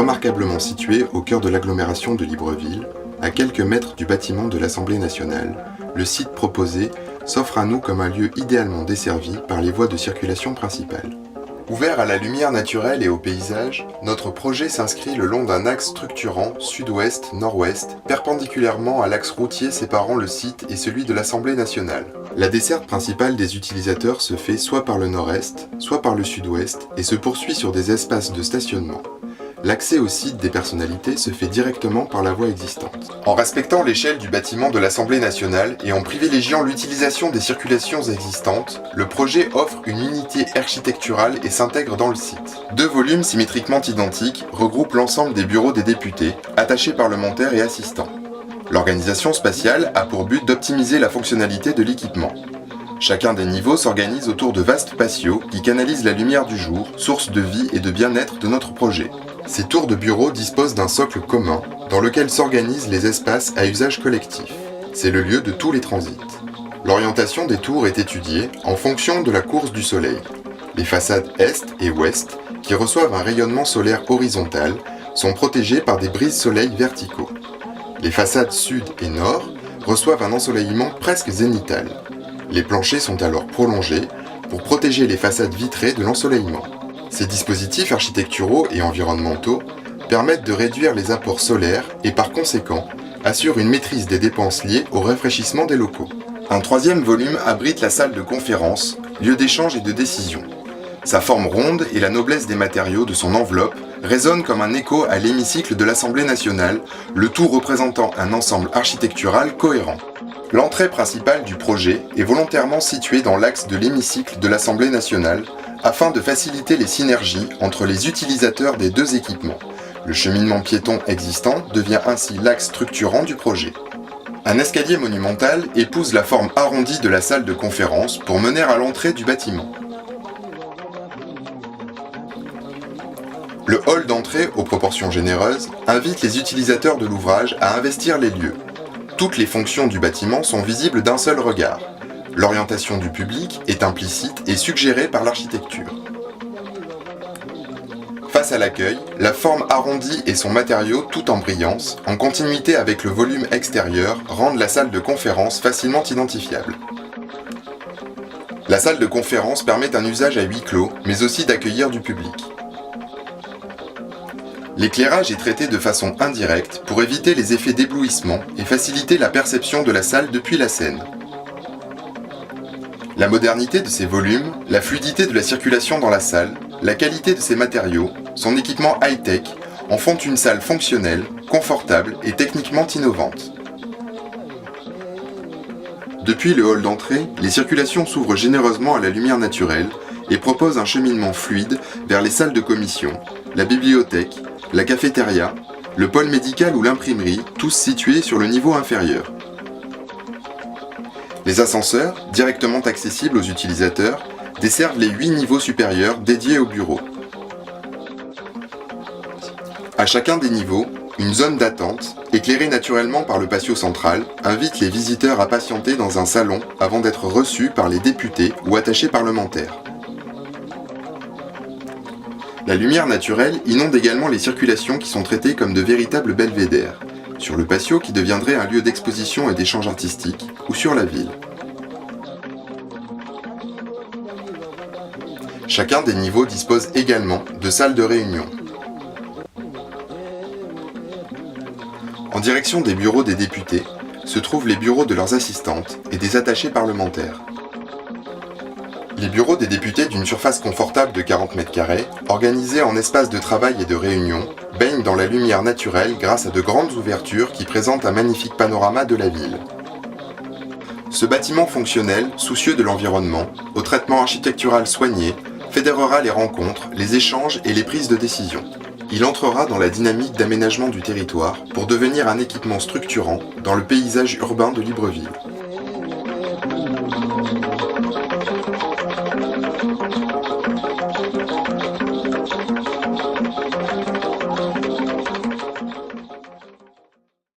Remarquablement situé au cœur de l'agglomération de Libreville, à quelques mètres du bâtiment de l'Assemblée nationale, le site proposé s'offre à nous comme un lieu idéalement desservi par les voies de circulation principales. Ouvert à la lumière naturelle et au paysage, notre projet s'inscrit le long d'un axe structurant sud-ouest-nord-ouest, perpendiculairement à l'axe routier séparant le site et celui de l'Assemblée nationale. La desserte principale des utilisateurs se fait soit par le nord-est, soit par le sud-ouest et se poursuit sur des espaces de stationnement. L'accès au site des personnalités se fait directement par la voie existante. En respectant l'échelle du bâtiment de l'Assemblée nationale et en privilégiant l'utilisation des circulations existantes, le projet offre une unité architecturale et s'intègre dans le site. 2 volumes symétriquement identiques regroupent l'ensemble des bureaux des députés, attachés parlementaires et assistants. L'organisation spatiale a pour but d'optimiser la fonctionnalité de l'équipement. Chacun des niveaux s'organise autour de vastes patios qui canalisent la lumière du jour, source de vie et de bien-être de notre projet. Ces tours de bureaux disposent d'un socle commun dans lequel s'organisent les espaces à usage collectif. C'est le lieu de tous les transits. L'orientation des tours est étudiée en fonction de la course du soleil. Les façades est et ouest, qui reçoivent un rayonnement solaire horizontal, sont protégées par des brises-soleil verticaux. Les façades sud et nord reçoivent un ensoleillement presque zénithal. Les planchers sont alors prolongés pour protéger les façades vitrées de l'ensoleillement. Ces dispositifs architecturaux et environnementaux permettent de réduire les apports solaires et par conséquent assurent une maîtrise des dépenses liées au rafraîchissement des locaux. Un 3e volume abrite la salle de conférence, lieu d'échange et de décision. Sa forme ronde et la noblesse des matériaux de son enveloppe résonnent comme un écho à l'hémicycle de l'Assemblée nationale, le tout représentant un ensemble architectural cohérent. L'entrée principale du projet est volontairement située dans l'axe de l'hémicycle de l'Assemblée nationale afin de faciliter les synergies entre les utilisateurs des 2 équipements. Le cheminement piéton existant devient ainsi l'axe structurant du projet. Un escalier monumental épouse la forme arrondie de la salle de conférence pour mener à l'entrée du bâtiment. Le hall d'entrée, aux proportions généreuses, invite les utilisateurs de l'ouvrage à investir les lieux. Toutes les fonctions du bâtiment sont visibles d'un seul regard. L'orientation du public est implicite et suggérée par l'architecture. Face à l'accueil, la forme arrondie et son matériau tout en brillance, en continuité avec le volume extérieur, rendent la salle de conférence facilement identifiable. La salle de conférence permet un usage à huis clos, mais aussi d'accueillir du public. L'éclairage est traité de façon indirecte pour éviter les effets d'éblouissement et faciliter la perception de la salle depuis la scène. La modernité de ses volumes, la fluidité de la circulation dans la salle, la qualité de ses matériaux, son équipement high-tech en font une salle fonctionnelle, confortable et techniquement innovante. Depuis le hall d'entrée, les circulations s'ouvrent généreusement à la lumière naturelle et proposent un cheminement fluide vers les salles de commission, la bibliothèque, la cafétéria, le pôle médical ou l'imprimerie, tous situés sur le niveau inférieur. Les ascenseurs, directement accessibles aux utilisateurs, desservent les 8 niveaux supérieurs dédiés aux bureaux. À chacun des niveaux, une zone d'attente, éclairée naturellement par le patio central, invite les visiteurs à patienter dans un salon avant d'être reçus par les députés ou attachés parlementaires. La lumière naturelle inonde également les circulations qui sont traitées comme de véritables belvédères, sur le patio qui deviendrait un lieu d'exposition et d'échange artistique, ou sur la ville. Chacun des niveaux dispose également de salles de réunion. En direction des bureaux des députés se trouvent les bureaux de leurs assistantes et des attachés parlementaires. Les bureaux des députés d'une surface confortable de 40 m², organisés en espaces de travail et de réunion, baignent dans la lumière naturelle grâce à de grandes ouvertures qui présentent un magnifique panorama de la ville. Ce bâtiment fonctionnel, soucieux de l'environnement, au traitement architectural soigné, fédérera les rencontres, les échanges et les prises de décision. Il entrera dans la dynamique d'aménagement du territoire pour devenir un équipement structurant dans le paysage urbain de Libreville.